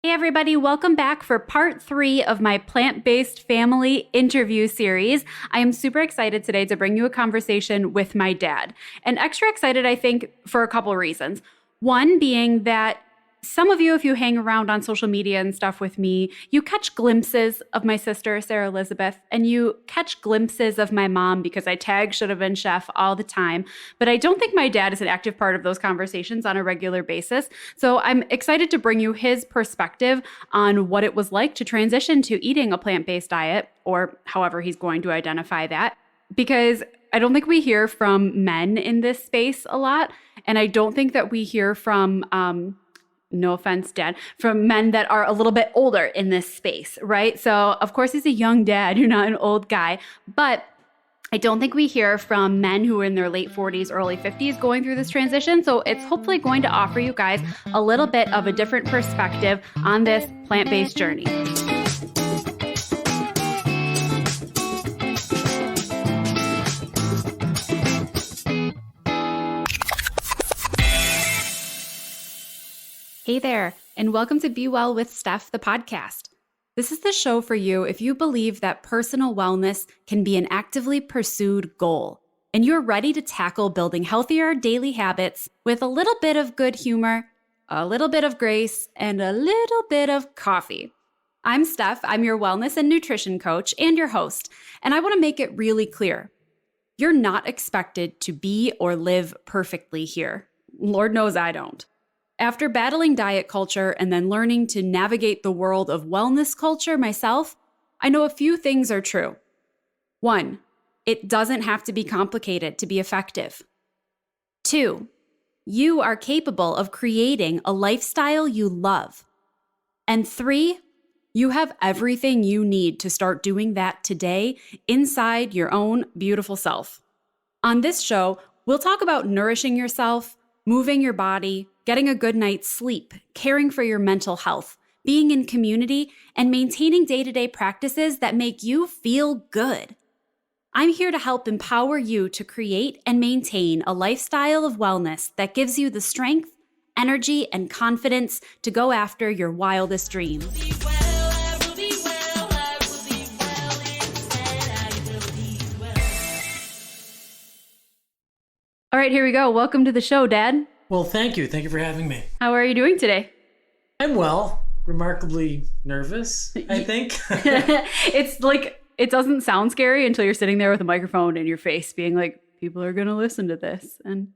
Hey everybody, welcome back for part 3 of my plant-based family interview series. I am super excited today to bring you a conversation with my dad. And extra excited, I think, for a couple of reasons. One being that some of you, if you hang around on social media and stuff with me, you catch glimpses of my sister, Sarah Elizabeth, and you catch glimpses of my mom because I tag Should Have Been Chef all the time. But I don't think my dad is an active part of those conversations on a regular basis. So I'm excited to bring you his perspective on what it was like to transition to eating a plant-based diet, or however he's going to identify that. Because I don't think we hear from men in this space a lot. And I don't think that we hear from no offense, Dad, from men that are a little bit older in this space, right? So, of course, he's a young dad. You're not an old guy. But I don't think we hear from men who are in their late 40s, early 50s going through this transition. So it's hopefully going to offer you guys a little bit of a different perspective on this plant-based journey. Hey there, and welcome to Be Well with Steph, the podcast. This is the show for you if you believe that personal wellness can be an actively pursued goal, and you're ready to tackle building healthier daily habits with a little bit of good humor, a little bit of grace, and a little bit of coffee. I'm Steph. I'm your wellness and nutrition coach and your host, and I want to make it really clear. You're not expected to be or live perfectly here. Lord knows I don't. After battling diet culture and then learning to navigate the world of wellness culture myself, I know a few things are true. 1, it doesn't have to be complicated to be effective. 2, you are capable of creating a lifestyle you love. And 3, you have everything you need to start doing that today inside your own beautiful self. On this show, we'll talk about nourishing yourself, moving your body, getting a good night's sleep, caring for your mental health, being in community, and maintaining day-to-day practices that make you feel good. I'm here to help empower you to create and maintain a lifestyle of wellness that gives you the strength, energy, and confidence to go after your wildest dreams. All right, here we go. Welcome to the show, Dad. Well, thank you. Thank you for having me. How are you doing today? I'm well, remarkably nervous, I think. It's like, it doesn't sound scary until you're sitting there with a microphone in your face being like, people are going to listen to this. And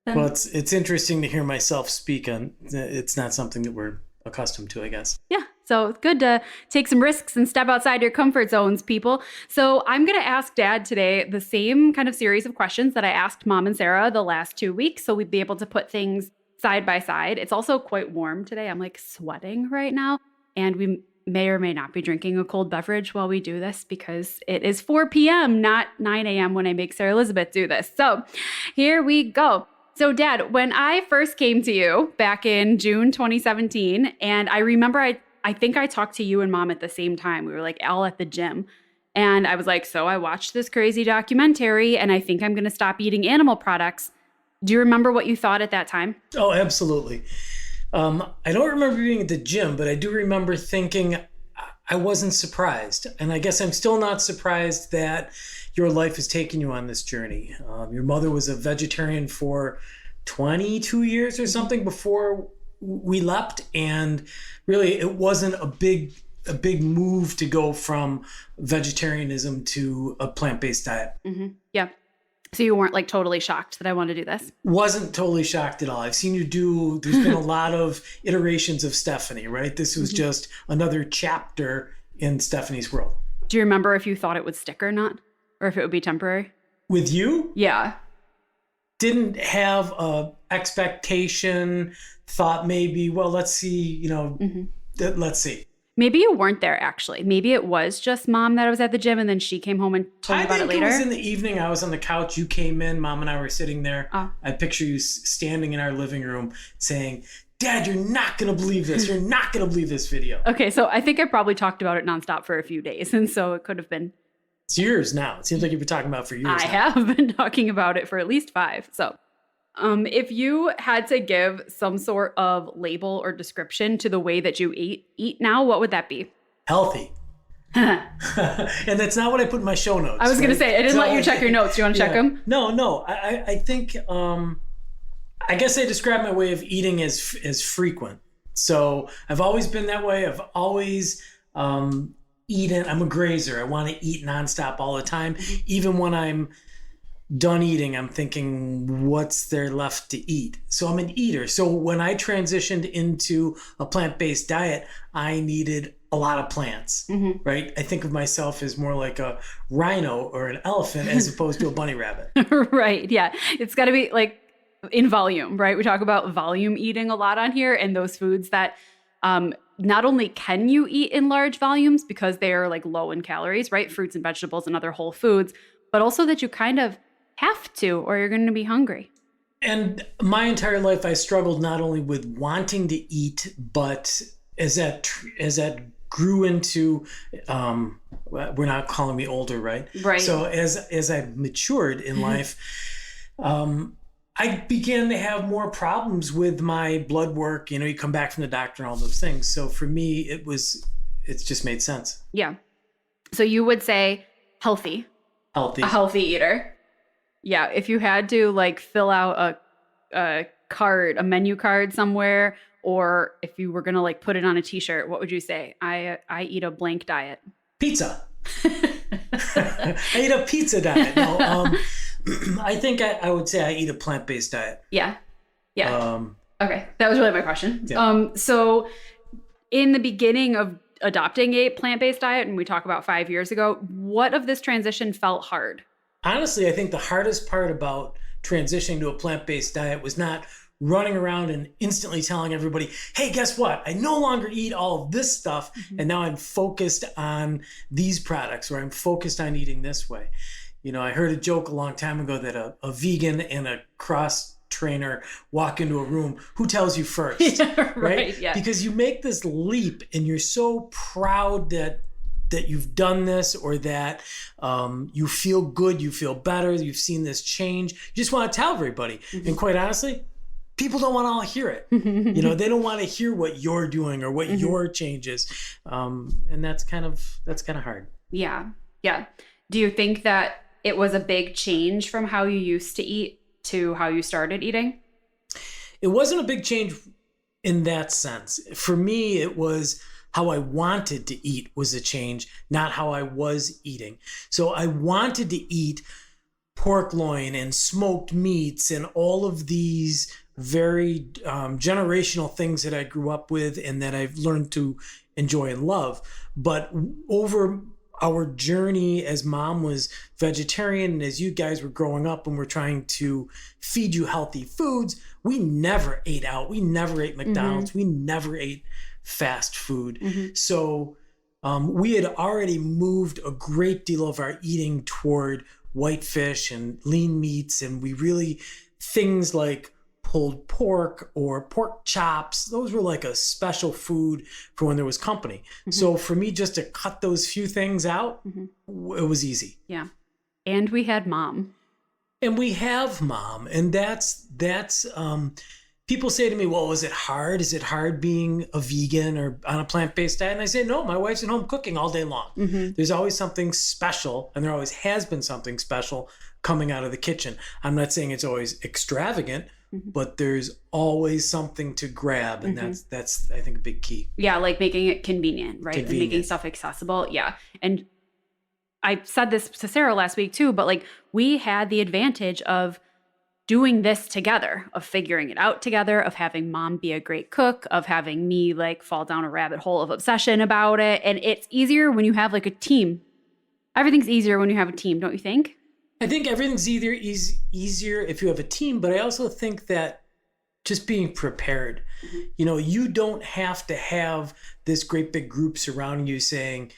then... Well, it's interesting to hear myself speak on. It's not something that we're accustomed to, I guess. Yeah. So it's good to take some risks and step outside your comfort zones, people. So I'm going to ask Dad today the same kind of series of questions that I asked Mom and Sarah the last 2 weeks. So we'd be able to put things side by side. It's also quite warm today. I'm like sweating right now. And we may or may not be drinking a cold beverage while we do this because it is 4 p.m., not 9 a.m. when I make Sarah Elizabeth do this. So here we go. So Dad, when I first came to you back in June 2017, and I remember I think I talked to you and Mom at the same time. We were like all at the gym. And I was like, so I watched this crazy documentary and I think I'm going to stop eating animal products. Do you remember what you thought at that time? Oh, absolutely. I don't remember being at the gym, but I do remember thinking I wasn't surprised. And I guess I'm still not surprised that your life has taken you on this journey. Your mother was a vegetarian for 22 years or something before we leapt, and really it wasn't a big move to go from vegetarianism to a plant-based diet. Mm-hmm. Yeah. So you weren't like totally shocked that I wanted to do this? Wasn't totally shocked at all. I've seen you there's been a lot of iterations of Stephanie, right? This was just another chapter in Stephanie's world. Do you remember if you thought it would stick or not? Or if it would be temporary? With you? Yeah. Didn't have a expectation, thought maybe, well, let's see, let's see. Maybe you weren't there, actually. Maybe it was just Mom that I was at the gym and then she came home and told me about it later. I think it was in the evening. I was on the couch. You came in. Mom and I were sitting there. Oh. I picture you standing in our living room saying, Dad, you're not going to believe this. You're not going to believe this video. Okay, so I think I probably talked about it nonstop for a few days. And so it could have been. It's years now. It seems like you've been talking about it for years I have been talking about it for at least 5. So If you had to give some sort of label or description to the way that you eat now, what would that be? Healthy. I And that's not what I put in my show notes. was going to right? say, I didn't let you check your notes. Do you want to check them? No. I think, I guess I describe my way of eating as frequent. So I've always been that way. I've always eaten. I'm a grazer. I want to eat nonstop all the time. Even when I'm done eating, I'm thinking, what's there left to eat? So I'm an eater. So when I transitioned into a plant-based diet, I needed a lot of plants, right? I think of myself as more like a rhino or an elephant as opposed to a bunny rabbit. Right. Yeah. It's got to be like in volume, right? We talk about volume eating a lot on here, and those foods that not only can you eat in large volumes because they are like low in calories, right? Fruits and vegetables and other whole foods, but also that you kind of have to, or you're going to be hungry. And my entire life, I struggled not only with wanting to eat, but as that grew into, we're not calling me older, right? Right. So as I matured in life, I began to have more problems with my blood work. You come back from the doctor and all those things. So for me, it's just made sense. Yeah. So you would say healthy. Healthy. A healthy eater. Yeah, if you had to like fill out a menu card somewhere, or if you were gonna like put it on a t-shirt, what would you say? I eat a blank diet. Pizza. I eat a pizza diet. No, I think I would say I eat a plant-based diet. Yeah. Okay, that was really my question. Yeah. So in the beginning of adopting a plant-based diet, and we talk about 5 years ago, what of this transition felt hard? Honestly, I think the hardest part about transitioning to a plant-based diet was not running around and instantly telling everybody, hey, guess what? I no longer eat all of this stuff, and now I'm focused on these products, or I'm focused on eating this way. I heard a joke a long time ago that a vegan and a cross trainer walk into a room. Who tells you first? Yeah, right? Yeah. Because you make this leap and you're so proud that you've done this, or that you feel good, you feel better, you've seen this change. You just want to tell everybody. And quite honestly, people don't want to all hear it. They don't want to hear what you're doing or what your change is. And that's kind of hard. Yeah. Do you think that it was a big change from how you used to eat to how you started eating? It wasn't a big change in that sense. For me, it was how I wanted to eat was a change, not how I was eating. So I wanted to eat pork loin and smoked meats and all of these very generational things that I grew up with and that I've learned to enjoy and love. But over our journey as mom was vegetarian and as you guys were growing up and we're trying to feed you healthy foods, we never ate out. We never ate McDonald's. We never ate fast food. So we had already moved a great deal of our eating toward white fish and lean meats. And we really, things like pulled pork or pork chops, those were like a special food for when there was company. So for me, just to cut those few things out, it was easy. Yeah. And we had mom. And we have mom. And that's people say to me, well, is it hard? Is it hard being a vegan or on a plant-based diet? And I say, no, my wife's at home cooking all day long. There's always something special, and there always has been something special coming out of the kitchen. I'm not saying it's always extravagant, but there's always something to grab. And that's I think, a big key. Yeah, like making it convenient, right? And making stuff accessible. Yeah. And I said this to Sarah last week too, but like we had the advantage of doing this together, of figuring it out together, of having mom be a great cook, of having me like fall down a rabbit hole of obsession about it. And it's easier when you have like a team. Everything's easier when you have a team, don't you think? I think everything's easier if you have a team, but I also think that just being prepared, you don't have to have this great big group surrounding you saying,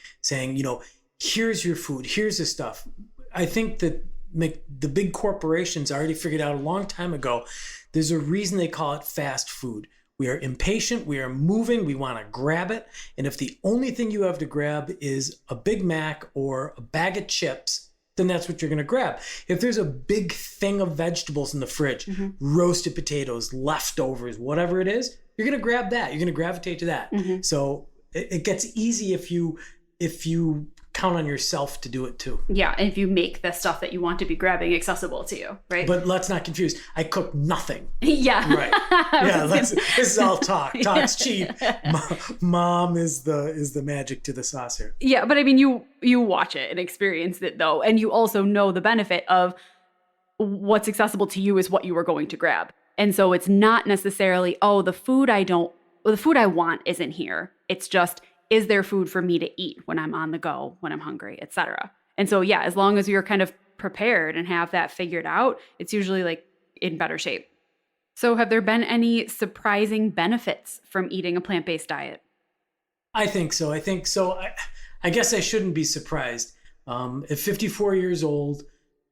here's your food, here's the stuff. I think that the big corporations already figured out a long time ago, there's a reason they call it fast food. We are impatient, we are moving, we want to grab it. And if the only thing you have to grab is a Big Mac or a bag of chips, then that's what you're going to grab. If there's a big thing of vegetables in the fridge, roasted potatoes, leftovers, whatever it is, you're going to grab that. You're going to gravitate to that. So it gets easy if you count on yourself to do it too. Yeah, and if you make the stuff that you want to be grabbing accessible to you, right? But let's not confuse. I cook nothing. Yeah. Right. Yeah, this is all talk. Talk's cheap. Mom is the magic to the saucer. Yeah, but I mean, you watch it and experience it though, and you also know the benefit of what's accessible to you is what you are going to grab. And so it's not necessarily, the food I want isn't here. It's just, is there food for me to eat when I'm on the go, when I'm hungry, etc. And so, yeah, as long as you're kind of prepared and have that figured out, it's usually like in better shape. So have there been any surprising benefits from eating a plant-based diet? I think so. I guess I shouldn't be surprised. At 54 years old,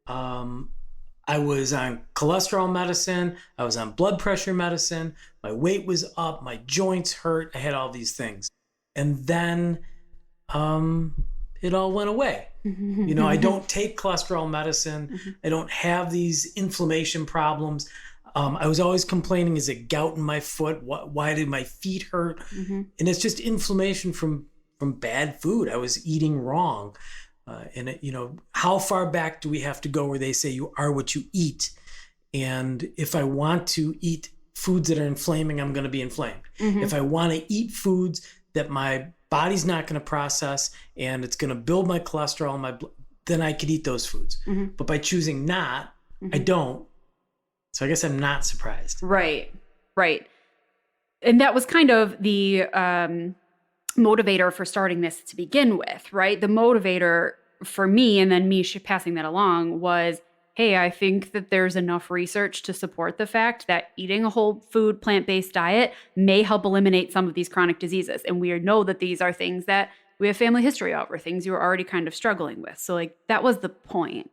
I was on cholesterol medicine. I was on blood pressure medicine. My weight was up. My joints hurt. I had all these things. And then it all went away. I don't take cholesterol medicine. I don't have these inflammation problems. I was always complaining, is it gout in my foot? Why did my feet hurt? And it's just inflammation from bad food. I was eating wrong. How far back do we have to go where they say you are what you eat? And if I want to eat foods that are inflaming, I'm going to be inflamed. If I want to eat foods that my body's not going to process and it's going to build my cholesterol in my blood, then I could eat those foods. But by choosing not, I don't. So I guess I'm not surprised. Right. And that was kind of the motivator for starting this to begin with, right? The motivator for me, and then me passing that along, was, hey, I think that there's enough research to support the fact that eating a whole food plant-based diet may help eliminate some of these chronic diseases. And we know that these are things that we have family history of, or things you were already kind of struggling with. So like that was the point.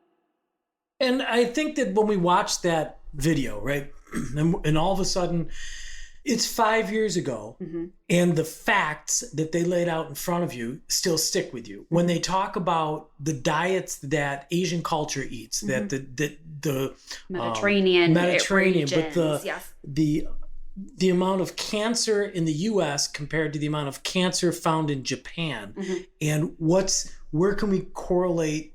And I think that when we watched that video, right, and all of a sudden it's 5 years ago, and the facts that they laid out in front of you still stick with you. When they talk about the diets that Asian culture eats, that the Mediterranean, but the amount of cancer in the U.S. compared to the amount of cancer found in Japan, and where can we correlate?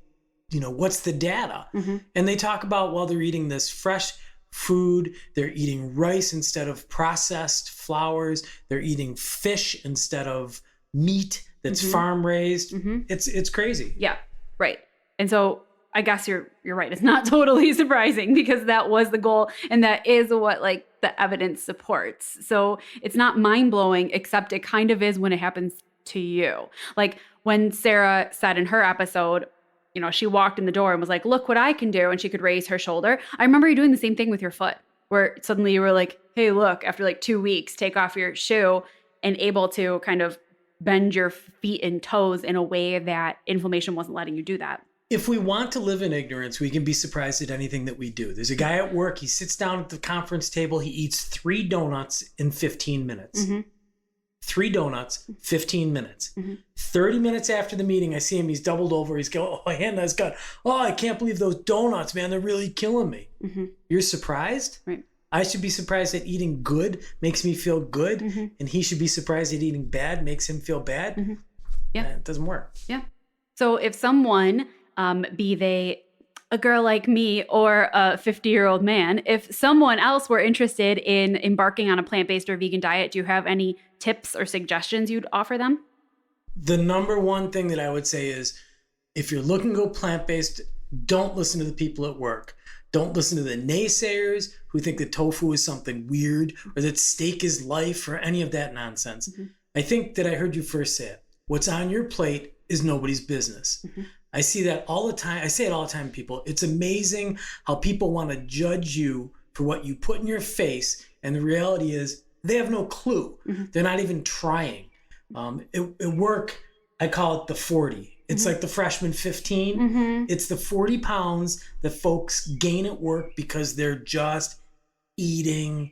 What's the data? And they talk about, well, they're eating this fresh food, they're eating rice instead of processed flours, they're eating fish instead of meat that's farm raised. It's crazy. Yeah, right. And so I guess you're right. It's not totally surprising because that was the goal, and that is what like the evidence supports. So it's not mind-blowing, except it kind of is when it happens to you. Like when Sarah said in her episode, she walked in the door and was like, look what I can do. And she could raise her shoulder. I remember you doing the same thing with your foot, where suddenly you were like, hey, look, after like 2 weeks, take off your shoe, and able to kind of bend your feet and toes in a way that inflammation wasn't letting you do that. If we want to live in ignorance, we can be surprised at anything that we do. There's a guy at work. He sits down at the conference table. He eats 3 donuts in 15 minutes. 3 donuts, 15 minutes. 30 minutes after the meeting, I see him. He's doubled over. He's going, oh, Hannah's got, I can't believe those donuts, man. They're really killing me. You're surprised? Right. I should be surprised that eating good makes me feel good. And he should be surprised that eating bad makes him feel bad. Yeah. It doesn't work. Yeah. So if someone, be they a girl like me or a 50-year-old man, if someone else were interested in embarking on a plant-based or vegan diet, do you have any tips or suggestions you'd offer them? The number one thing that I would say is, if you're looking to go plant-based, don't listen to the people at work. Don't listen to the naysayers who think that tofu is something weird or that steak is life or any of that nonsense. I think that I heard you first say it. What's on your plate is nobody's business. I see that all the time. I say it all the time, people. It's amazing how people want to judge you for what you put in your face. And the reality is they have no clue. They're not even trying. At work, I call it the 40. It's like the freshman 15. It's the 40 pounds that folks gain at work because they're just eating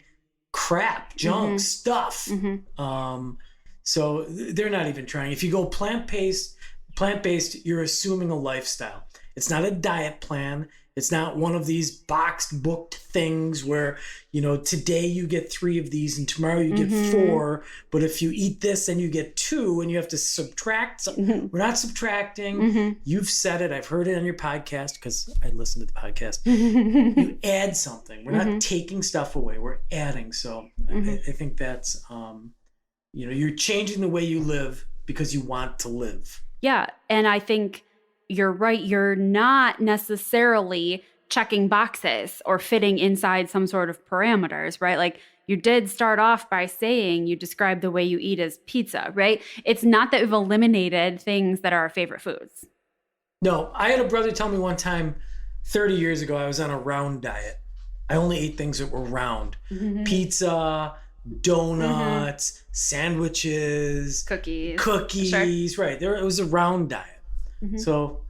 crap, junk, stuff. So they're not even trying. If you go plant-based, Plant-based, you're assuming a lifestyle. It's not a diet plan. It's not one of these boxed, booked things where, today you get 3 of these and tomorrow you get 4. But if you eat this, then you get 2 and you have to subtract. So we're not subtracting. You've said it. I've heard it on your podcast because I listened to the podcast. You add something. We're not taking stuff away. We're adding. So I think that's, you're changing the way you live because you want to live. Yeah. And I think you're right. You're not necessarily checking boxes or fitting inside some sort of parameters, right? Like you did start off by saying you describe the way you eat as pizza, right? It's not that we've eliminated things that are our favorite foods. No, I had a brother tell me one time 30 years ago, I was on a round diet. I only ate things that were round. Pizza, donuts, sandwiches, cookies. Sure. Right. It was a round diet. So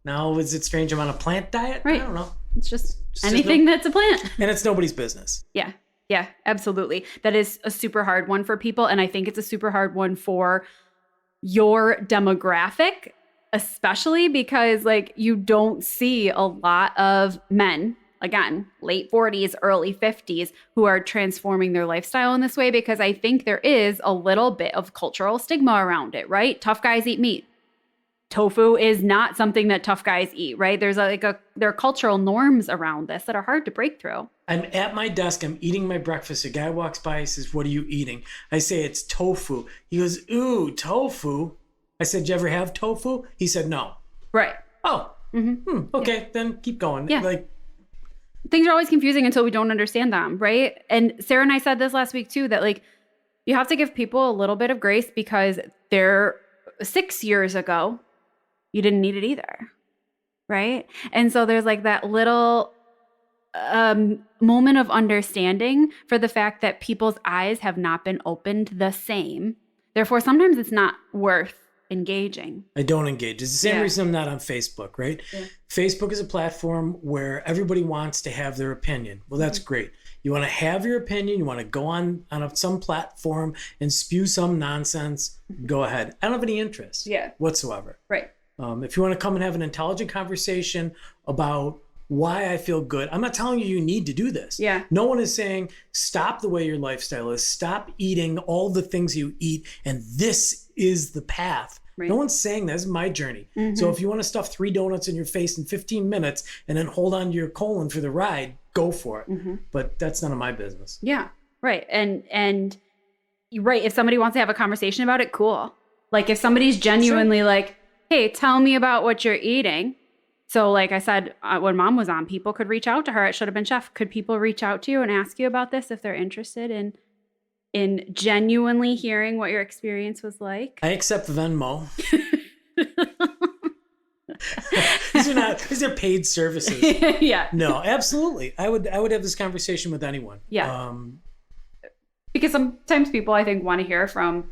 now is it strange I'm on a plant diet? Right. I don't know. It's just anything that's a plant. And it's nobody's business. Yeah. Yeah, absolutely. That is a super hard one for people. And I think it's a super hard one for your demographic, especially because you don't see a lot of men, again, late 40s, early 50s, who are transforming their lifestyle in this way, because I think there is a little bit of cultural stigma around it, right? Tough guys eat meat. Tofu is not something that tough guys eat, right? There are cultural norms around this that are hard to break through. I'm at my desk. I'm eating my breakfast. A guy walks by. He says, "What are you eating?" I say, "It's tofu." He goes, "Ooh, tofu." I said, "Did you ever have tofu?" He said, "No." Right. Oh. Okay. Then keep going. Yeah. Things are always confusing until we don't understand them, right? And Sarah and I said this last week too, that you have to give people a little bit of grace because they're 6 years ago, you didn't need it either, right? And so there's that little moment of understanding for the fact that people's eyes have not been opened the same. Therefore, sometimes it's not worth engaging. I don't engage. It's the same reason I'm not on Facebook, right? Yeah. Facebook is a platform where everybody wants to have their opinion. Well, that's great. You want to have your opinion. You want to go on some platform and spew some nonsense. Go ahead. I don't have any interest whatsoever. Right. If you want to come and have an intelligent conversation about why I feel good, I'm not telling you need to do this. Yeah. No one is saying stop the way your lifestyle is. Stop eating all the things you eat, and this is the path. Right. No one's saying that. This is my journey. So if you want to stuff 3 donuts in your face in 15 minutes and then hold on to your colon for the ride, go for it. But that's none of my business. Yeah. Right. And right. If somebody wants to have a conversation about it, cool. If somebody's genuinely hey, tell me about what you're eating. So like I said, when Mom was on, people could reach out to her. It should have been Chef. Could people reach out to you and ask you about this if they're interested in genuinely hearing what your experience was like? I accept Venmo. These are paid services. Yeah. No, absolutely. I would have this conversation with anyone. Yeah. Because sometimes people, I think, want to hear from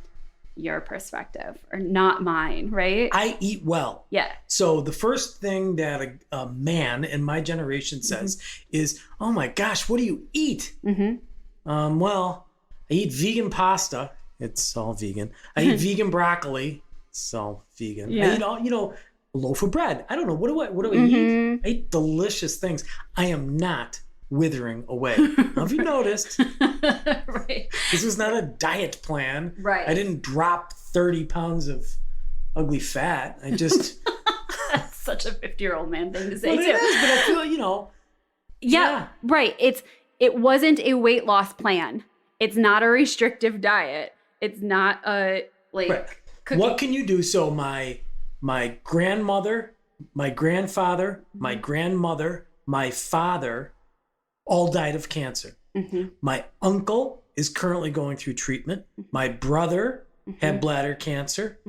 your perspective or not mine, right? I eat well. Yeah. So the first thing that a man in my generation says is, "Oh my gosh, what do you eat?" Well, I eat vegan pasta. It's all vegan. I eat vegan broccoli. It's all vegan. Yeah. I eat all, a loaf of bread. I don't know. What do I eat? I eat delicious things. I am not withering away. Now, have you noticed? Right. This was not a diet plan. Right. I didn't drop 30 pounds of ugly fat. I just... That's such a 50-year-old man thing to say, well, too. It is, but I feel, Yeah, right. It wasn't a weight loss plan. It's not a restrictive diet. It's not a, right. What can you do? So my grandmother, my grandfather, my grandmother, my father all died of cancer. My uncle is currently going through treatment. My brother had bladder cancer,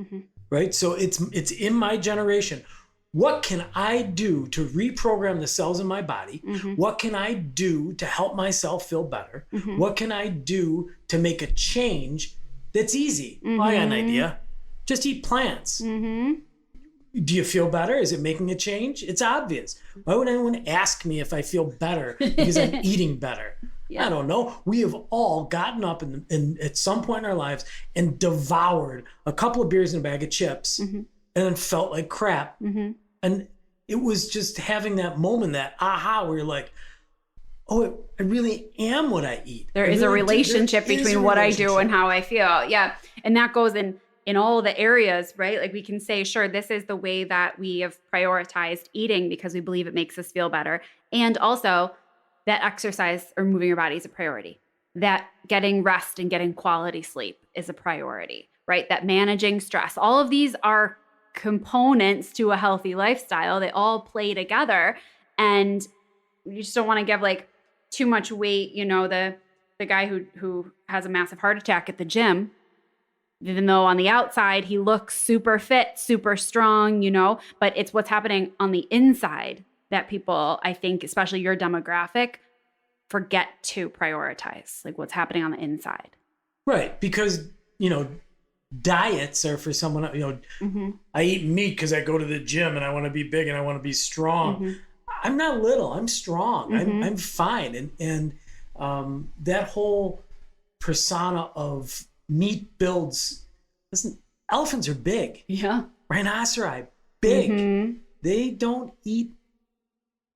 right? So it's in my generation. What can I do to reprogram the cells in my body? What can I do to help myself feel better? What can I do to make a change that's easy? Well, I got an idea. Just eat plants. Do you feel better? Is it making a change? It's obvious. Why would anyone ask me if I feel better because I'm eating better? I don't know. We have all gotten up in at some point in our lives and devoured a couple of beers and a bag of chips and then felt like crap. And it was just having that moment, that aha, where you're like, oh, I really am what I eat. There is a relationship between what I do and how I feel. Yeah. And that goes in all the areas, right? Like we can say, sure, this is the way that we have prioritized eating because we believe it makes us feel better. And also that exercise or moving your body is a priority. That getting rest and getting quality sleep is a priority, right? That managing stress. All of these are components to a healthy lifestyle. They all play together. And you just don't want to give like too much weight, you know, the guy who has a massive heart attack at the gym, even though on the outside he looks super fit, super strong, you know, but it's what's happening on the inside that people, I think, especially your demographic, forget to prioritize, like what's happening on the inside. Right. Because, you know, diets are for someone, you know, I eat meat because I go to the gym and I want to be big and I want to be strong. I'm not little. I'm strong. I'm fine. And that whole persona of meat builds. Listen, elephants are big. Yeah. Rhinoceri, big. They don't eat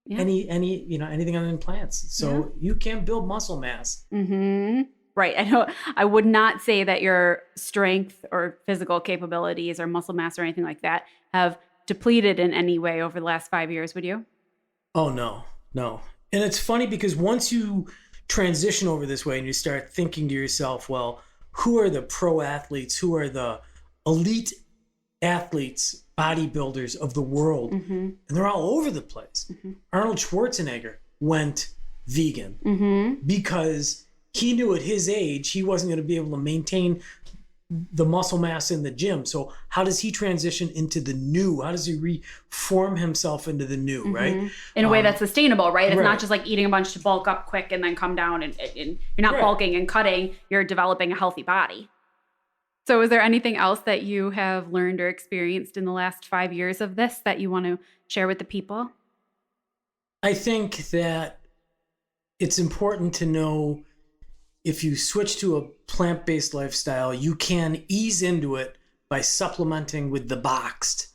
any you know, anything other than plants. So you can build muscle mass. Right. I know I would not say that your strength or physical capabilities or muscle mass or anything like that have depleted in any way over the last 5 years, would you? Oh, no. And it's funny because once you transition over this way and you start thinking to yourself, well, who are the pro athletes? Who are the elite athletes, bodybuilders of the world? And they're all over the place. Arnold Schwarzenegger went vegan because he knew at his age he wasn't going to be able to maintain the muscle mass in the gym. So how does he transition into the new? How does he reform himself into the new, right? In a way that's sustainable, right? It's not just like eating a bunch to bulk up quick and then come down and you're not bulking and cutting, you're developing a healthy body. So is there anything else that you have learned or experienced in the last 5 years of this that you want to share with the people? I think that it's important to know if you switch to a plant-based lifestyle, you can ease into it by supplementing with the boxed.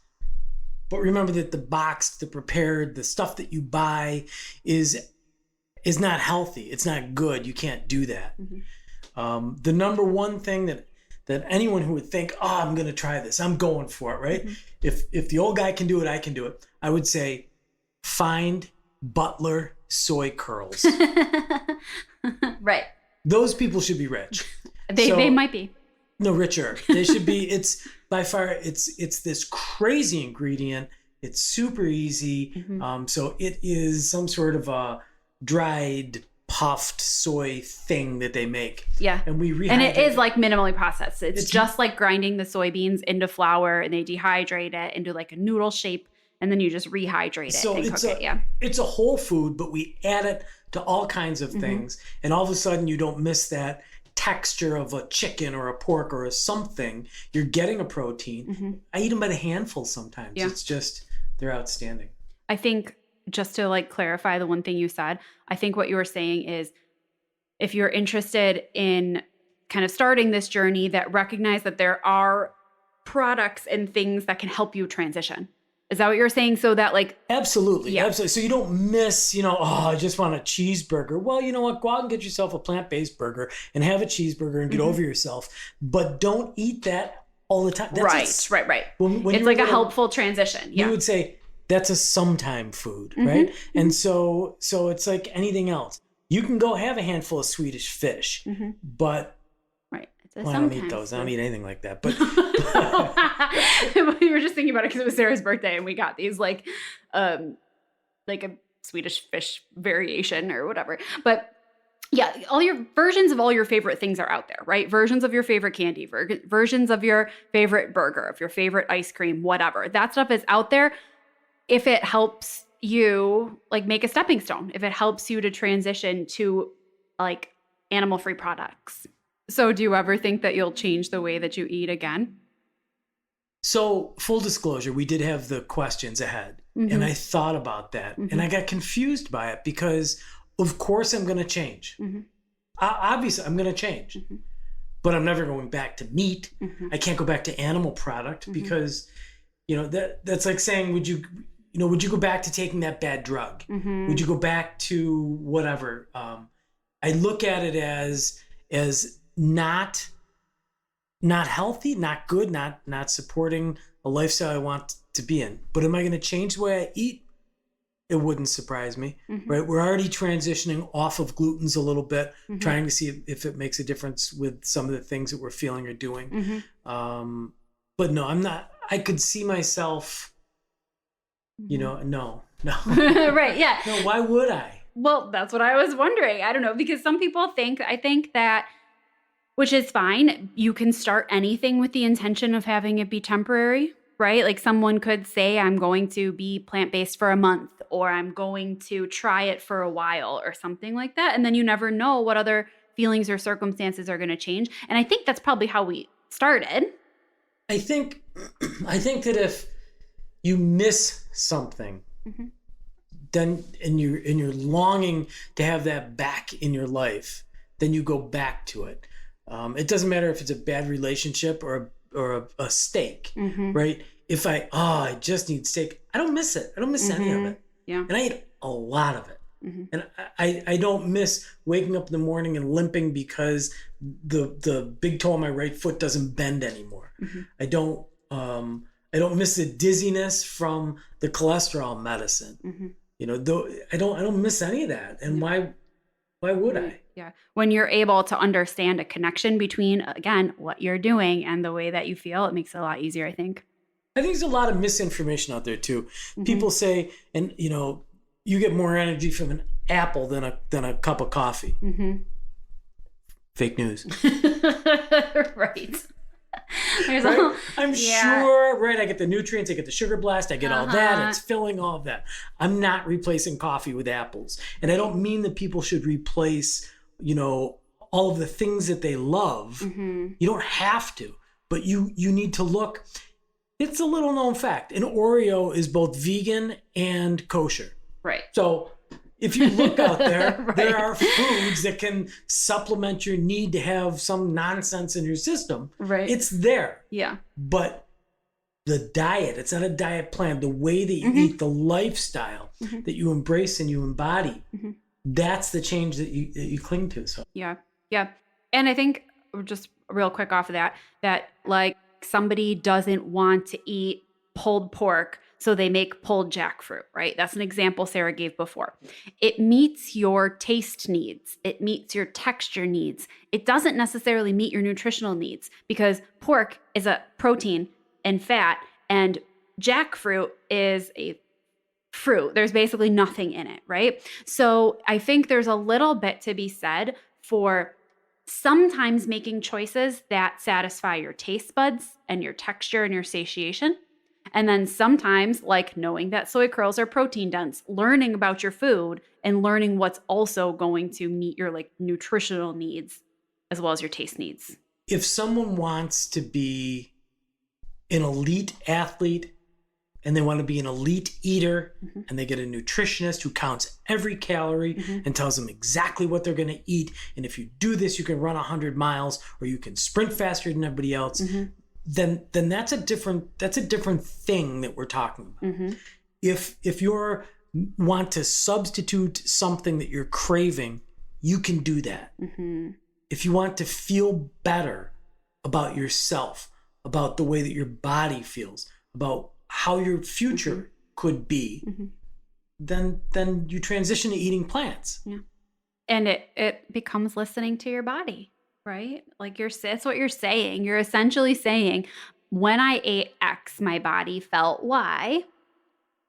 But remember that the boxed, the prepared, the stuff that you buy is not healthy. It's not good. You can't do that. The number one thing that anyone who would think, oh, I'm going to try this, I'm going for it, right? If the old guy can do it, I can do it. I would say find Butler soy curls. Right. Those people should be rich. They might be. No, richer. They should be. It's by far, it's this crazy ingredient. It's super easy. So it is some sort of a dried, puffed soy thing that they make. Yeah. And it is like minimally processed. It's just like grinding the soybeans into flour and they dehydrate it into like a noodle shape. And then you just rehydrate it and cook it. Yeah. It's a whole food, but we add it to all kinds of things. And all of a sudden you don't miss that texture of a chicken or a pork or a something. You're getting a protein. I eat them by the handful sometimes. Yeah. It's just, they're outstanding. I think just to like clarify the one thing you said, I think what you were saying is if you're interested in kind of starting this journey, that recognize that there are products and things that can help you transition. Is that what you're saying? So that like... Absolutely. Absolutely. So you don't miss, I just want a cheeseburger. Well, you know what? Go out and get yourself a plant-based burger and have a cheeseburger and get over yourself. But don't eat that all the time. That's right. When it's like a helpful transition. You would say that's a sometime food, right? And so it's like anything else. You can go have a handful of Swedish fish, but... Well, I don't eat those. I don't eat anything like that. But we were just thinking about it because it was Sarah's birthday, and we got these like a Swedish fish variation or whatever. But yeah, all your versions of all your favorite things are out there, right? Versions of your favorite candy, versions of your favorite burger, of your favorite ice cream, whatever. That stuff is out there. If it helps you like make a stepping stone, if it helps you to transition to like animal-free products. So do you ever think that you'll change the way that you eat again? So full disclosure, we did have the questions ahead and I thought about that and I got confused by it because of course I'm going to change. Obviously I'm going to change, but I'm never going back to meat. I can't go back to animal product because, that's like saying, would you go back to taking that bad drug? Would you go back to whatever? I look at it as not healthy, not good, not supporting a lifestyle I want to be in. But am I going to change the way I eat? It wouldn't surprise me, right? We're already transitioning off of glutens a little bit, trying to see if it makes a difference with some of the things that we're feeling or doing. But no, I'm not. I could see myself, no. Right, yeah. No, why would I? Well, that's what I was wondering. I don't know, because some people I think that, which is fine, you can start anything with the intention of having it be temporary, right? Like someone could say, I'm going to be plant-based for a month, or I'm going to try it for a while or something like that. And then you never know what other feelings or circumstances are going to change. And I think that's probably how we started. I think that if you miss something, then and you're longing to have that back in your life, then you go back to it. It doesn't matter if it's a bad relationship or a steak, right? If I just need steak, I don't miss it. I don't miss any of it. Yeah. And I eat a lot of it. And I don't miss waking up in the morning and limping because the big toe on my right foot doesn't bend anymore. I don't miss the dizziness from the cholesterol medicine. Though I don't miss any of that. And why would I? Yeah. When you're able to understand a connection between, again, what you're doing and the way that you feel, it makes it a lot easier, I think. I think there's a lot of misinformation out there too. People say, and you get more energy from an apple than a cup of coffee. Fake news. Right. Right? I'm sure, right? I get the nutrients, I get the sugar blast, I get all that. It's filling all of that. I'm not replacing coffee with apples. And I don't mean that people should replace, all of the things that they love. You don't have to, but you need to look. It's a little known fact. An Oreo is both vegan and kosher. Right. So if you look out there, there are foods that can supplement your need to have some nonsense in your system. Right. It's there. Yeah. But the diet, it's not a diet plan. The way that you eat, the lifestyle that you embrace and you embody, that's the change that you cling to. So Yeah. And I think, just real quick off of that like somebody doesn't want to eat pulled pork, so they make pulled jackfruit, right? That's an example Sarah gave before. It meets your taste needs. It meets your texture needs. It doesn't necessarily meet your nutritional needs, because pork is a protein and fat, and jackfruit is a fruit. There's basically nothing in it, right? So I think there's a little bit to be said for sometimes making choices that satisfy your taste buds and your texture and your satiation. And then sometimes, like knowing that soy curls are protein dense, learning about your food and learning what's also going to meet your nutritional needs as well as your taste needs. If someone wants to be an elite athlete and they want to be an elite eater, and they get a nutritionist who counts every calorie and tells them exactly what they're going to eat, and if you do this, you can run 100 miles or you can sprint faster than everybody else, then that's a different thing that we're talking about. If you want to substitute something that you're craving, you can do that. If you want to feel better about yourself, about the way that your body feels, about how your future could be, then you transition to eating plants. Yeah. And it becomes listening to your body, right? Like that's what you're saying. You're essentially saying, when I ate X, my body felt Y.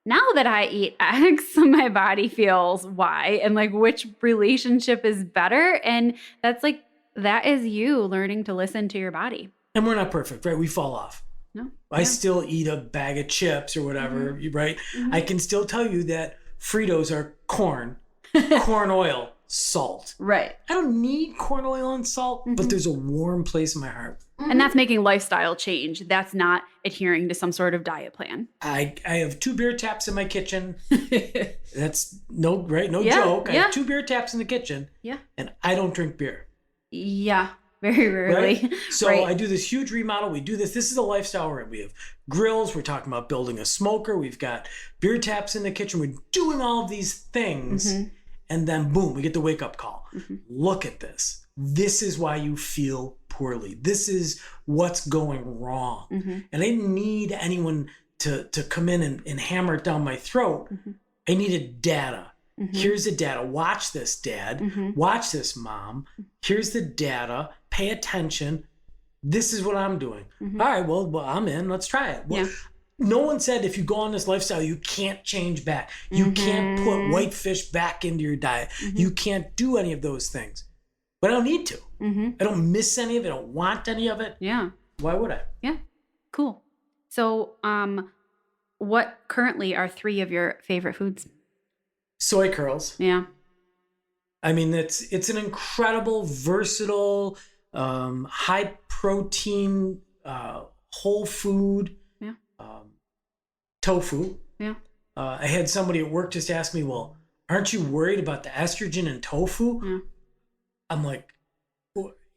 Now that I eat X, my body feels Y. And which relationship is better? And that is you learning to listen to your body. And we're not perfect, right? We fall off. No. I still eat a bag of chips or whatever, right? I can still tell you that Fritos are corn oil, salt. Right. I don't need corn oil and salt, but there's a warm place in my heart. And that's making lifestyle change. That's not adhering to some sort of diet plan. I have 2 beer taps in my kitchen. That's no joke. I have 2 beer taps in the kitchen. Yeah. And I don't drink beer. Yeah. very rarely. Right? So Right. I do this huge remodel. We do this. This is a lifestyle we're in. We have grills. We're talking about building a smoker. We've got beer taps in the kitchen. We're doing all of these things. Mm-hmm. And then boom, we get the wake up call. Mm-hmm. Look at this. This is why you feel poorly. This is what's going wrong. Mm-hmm. And I didn't need anyone to come in and hammer it down my throat. Mm-hmm. I needed data. Mm-hmm. Here's the data. Watch this, Dad. Mm-hmm. Watch this, Mom. Here's the data. Pay attention. This is what I'm doing. Mm-hmm. All right, well, I'm in. Let's try it. Well, Yeah. no one said if you go on this lifestyle, you can't change back. You can't put white fish back into your diet. Mm-hmm. You can't do any of those things. But I don't need to. Mm-hmm. I don't miss any of it. I don't want any of it. Yeah. Why would I? Yeah. Cool. So, what currently are 3 of your favorite foods? Soy curls. Yeah. I mean, it's an incredible, versatile, high protein, whole food. Yeah. Tofu. Yeah. I had somebody at work just ask me, well, aren't you worried about the estrogen in tofu? Yeah. I'm like,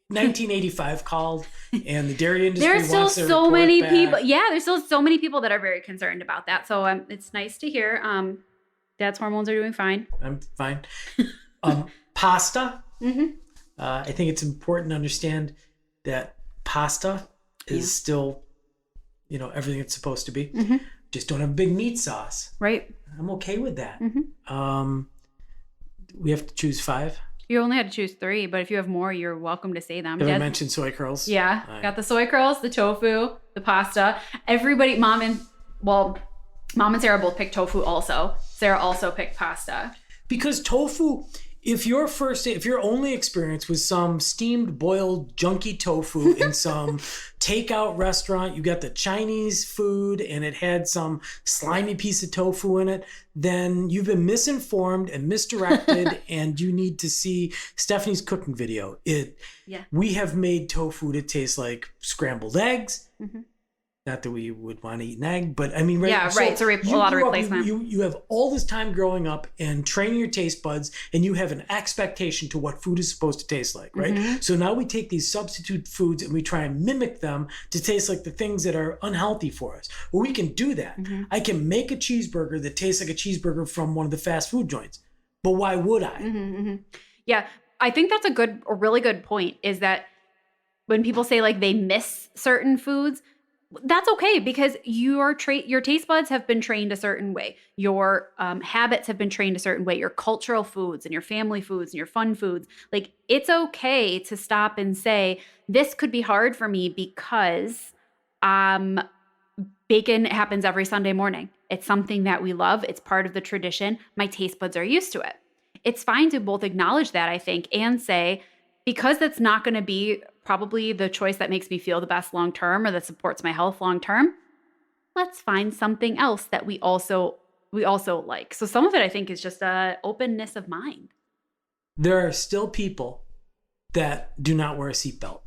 1985 called, and the dairy industry There's still wants their so report many back. people. Yeah, there's still so many people that are very concerned about that. So it's nice to hear. Dad's hormones are doing fine. I'm fine. Pasta. Mm-hmm. I think it's important to understand that pasta is still, everything it's supposed to be. Mm-hmm. Just don't have big meat sauce. Right. I'm okay with that. Mm-hmm. We have to choose 5. You only had to choose 3, but if you have more, you're welcome to say them. Did I Dad's- mention soy curls? Yeah. All right. Got the soy curls, the tofu, the pasta. Everybody, Mom and Sarah both picked tofu also. Sarah also picked pasta. Because tofu, if your only experience was some steamed, boiled, junky tofu in some takeout restaurant, you got the Chinese food and it had some slimy piece of tofu in it, then you've been misinformed and misdirected and you need to see Stephanie's cooking video. We have made tofu to taste like scrambled eggs. Mm-hmm. Not that we would want to eat an egg, but I mean, right? Yeah, right. It's a lot of replacement. You have all this time growing up and training your taste buds, and you have an expectation to what food is supposed to taste like, right? Mm-hmm. So now we take these substitute foods and we try and mimic them to taste like the things that are unhealthy for us. Well, we can do that. Mm-hmm. I can make a cheeseburger that tastes like a cheeseburger from one of the fast food joints. But why would I? Mm-hmm, mm-hmm. Yeah, I think that's a really good point, is that when people say like they miss certain foods, that's okay, because your taste buds have been trained a certain way. Your habits have been trained a certain way. Your cultural foods and your family foods and your fun foods. Like, it's okay to stop and say, this could be hard for me because bacon happens every Sunday morning. It's something that we love. It's part of the tradition. My taste buds are used to it. It's fine to both acknowledge that, I think, and say, because that's not going to be probably the choice that makes me feel the best long term or that supports my health long term, let's find something else that we also like. So some of it, I think, is just a openness of mind. There are still people that do not wear a seatbelt.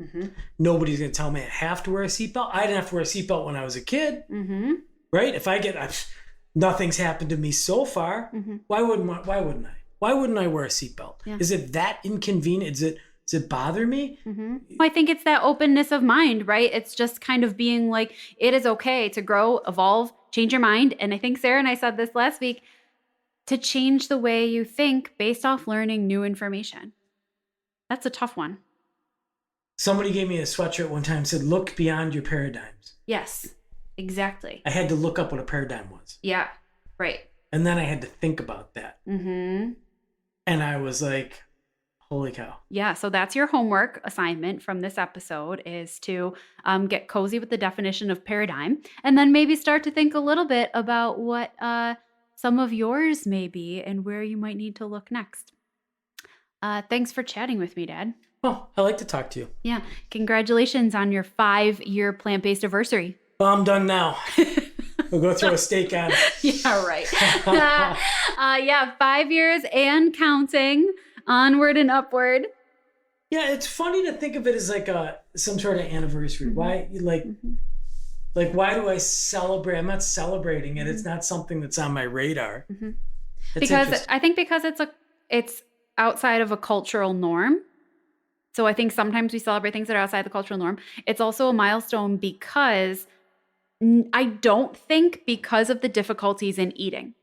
Mm-hmm. Nobody's going to tell me I have to wear a seatbelt. I didn't have to wear a seatbelt when I was a kid, Mm-hmm. right? If nothing's happened to me so far. Mm-hmm. Why wouldn't I? Why wouldn't I wear a seatbelt? Yeah. Is it that inconvenient? Does it bother me? Mm-hmm. I think it's that openness of mind, right? It's just kind of being like, it is okay to grow, evolve, change your mind. And I think Sarah and I said this last week, to change the way you think based off learning new information. That's a tough one. Somebody gave me a sweatshirt one time, said, look beyond your paradigms. Yes, exactly. I had to look up what a paradigm was. Yeah, right. And then I had to think about that. Mm-hmm. And I was like, holy cow. Yeah, so that's your homework assignment from this episode, is to get cozy with the definition of paradigm, and then maybe start to think a little bit about what some of yours may be and where you might need to look next. Thanks for chatting with me, Dad. Oh, I like to talk to you. Yeah, congratulations on your 5-year plant-based anniversary. Well, I'm done now. We'll go throw a steak on it. Yeah, right. 5 years and counting. Onward and upward. Yeah, it's funny to think of it as like some sort of anniversary. Mm-hmm. Why why do I celebrate? I'm not celebrating it. Mm-hmm. It's not something that's on my radar. Mm-hmm. That's Because I think because it's outside of a cultural norm. So I think sometimes we celebrate things that are outside the cultural norm. It's also a milestone because I don't think because of the difficulties in eating.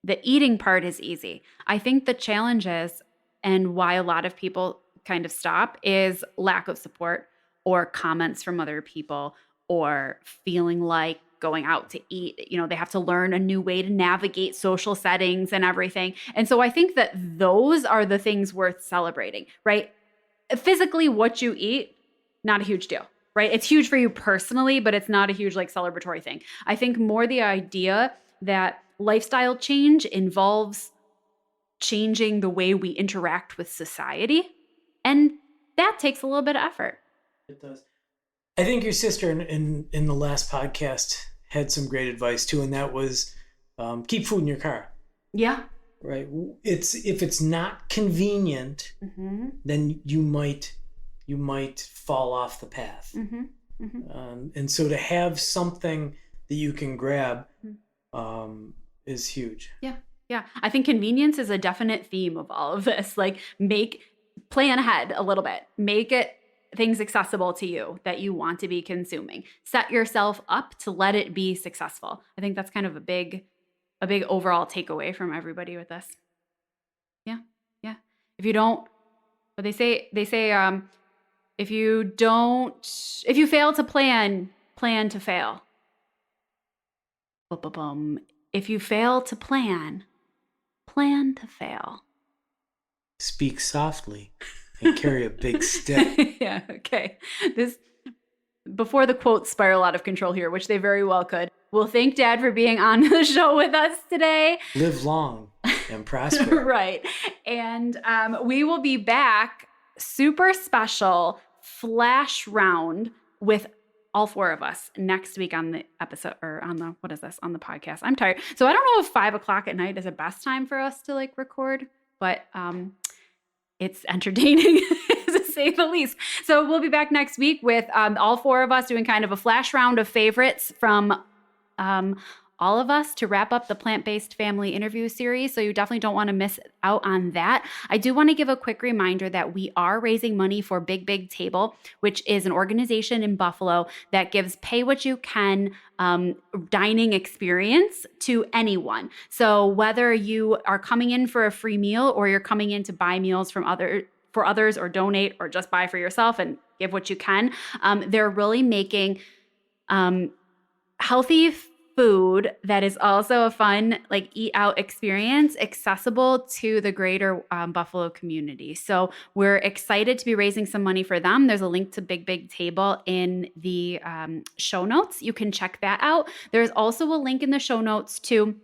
The eating part is easy. I think the challenges and why a lot of people kind of stop is lack of support or comments from other people or feeling like going out to eat. They have to learn a new way to navigate social settings and everything. And so I think that those are the things worth celebrating, right? Physically, what you eat, not a huge deal, right? It's huge for you personally, but it's not a huge like celebratory thing. I think more the idea that lifestyle change involves changing the way we interact with society. And that takes a little bit of effort. It does. I think your sister in the last podcast had some great advice too, and that was keep food in your car. Yeah. Right. If it's not convenient, then you might fall off the path. And so to have something that you can grab is huge. Yeah. Yeah. I think convenience is a definite theme of all of this. Like plan ahead a little bit. Make it things accessible to you that you want to be consuming. Set yourself up to let it be successful. I think that's kind of a big overall takeaway from everybody with this. Yeah. Yeah. If you don't, but they say, if you fail to plan to fail. If you fail to plan to fail. Speak softly and carry a big stick. Yeah. Okay. Before the quotes spiral out of control here, which they very well could. We'll thank Dad for being on the show with us today. Live long and prosper. Right. And we will be back, super special flash round with all four of us next week on the episode or on the, on the podcast. I'm tired. So I don't know if 5:00 at night is the best time for us to like record, but it's entertaining to say the least. So we'll be back next week with all four of us doing kind of a flash round of favorites from all of us to wrap up the plant-based family interview series. So you definitely don't want to miss out on that. I do want to give a quick reminder that we are raising money for Big Big Table, which is an organization in Buffalo that gives pay what you can dining experience to anyone. So whether you are coming in for a free meal or you're coming in to buy meals from for others or donate or just buy for yourself and give what you can, they're really making healthy food that is also a fun like eat out experience accessible to the greater Buffalo community. So we're excited to be raising some money for them. There's a link to Big Big Table in the show notes. You can check that out. There's also a link in the show notes to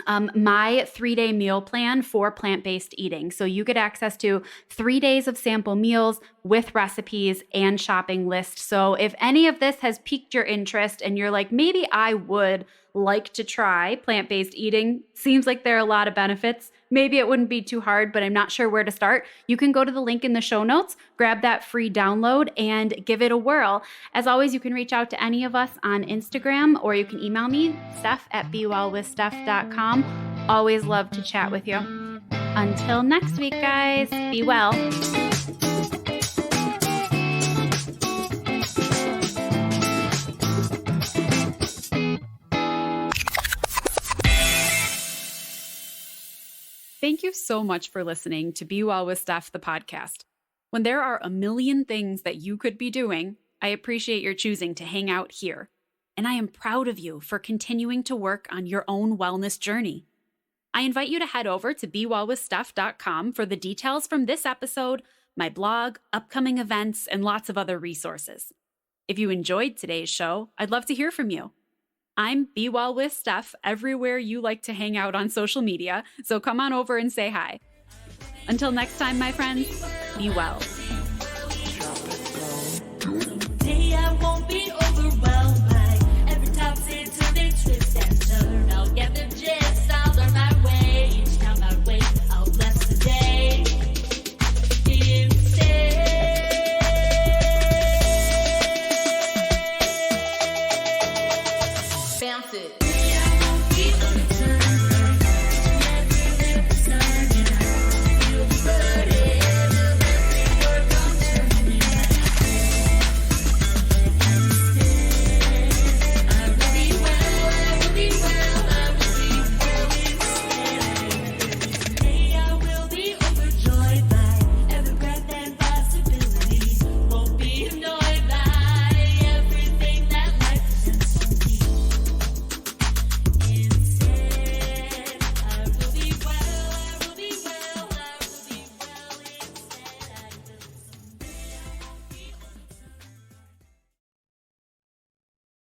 my 3-day meal plan for plant-based eating. So you get access to 3 days of sample meals with recipes and shopping lists. So if any of this has piqued your interest and you're like, maybe I would like to try plant-based eating, seems like there are a lot of benefits. Maybe it wouldn't be too hard, but I'm not sure where to start. You can go to the link in the show notes, grab that free download, and give it a whirl. As always, you can reach out to any of us on Instagram, or you can email me, steph@bewellwithsteph.com. Always love to chat with you. Until next week, guys, be well. Thank you so much for listening to Be Well with Steph, the podcast. When there are a million things that you could be doing, I appreciate your choosing to hang out here. And I am proud of you for continuing to work on your own wellness journey. I invite you to head over to bewellwithsteph.com for the details from this episode, my blog, upcoming events, and lots of other resources. If you enjoyed today's show, I'd love to hear from you. I'm Be Well with Steph everywhere you like to hang out on social media, so come on over and say hi. Until next time, my friends, be well. Today I won't be overwhelmed by every topic till they twist and turn. I'll get the gist, I'll learn my way. Each time I wait, I'll bless the day. Bounce it.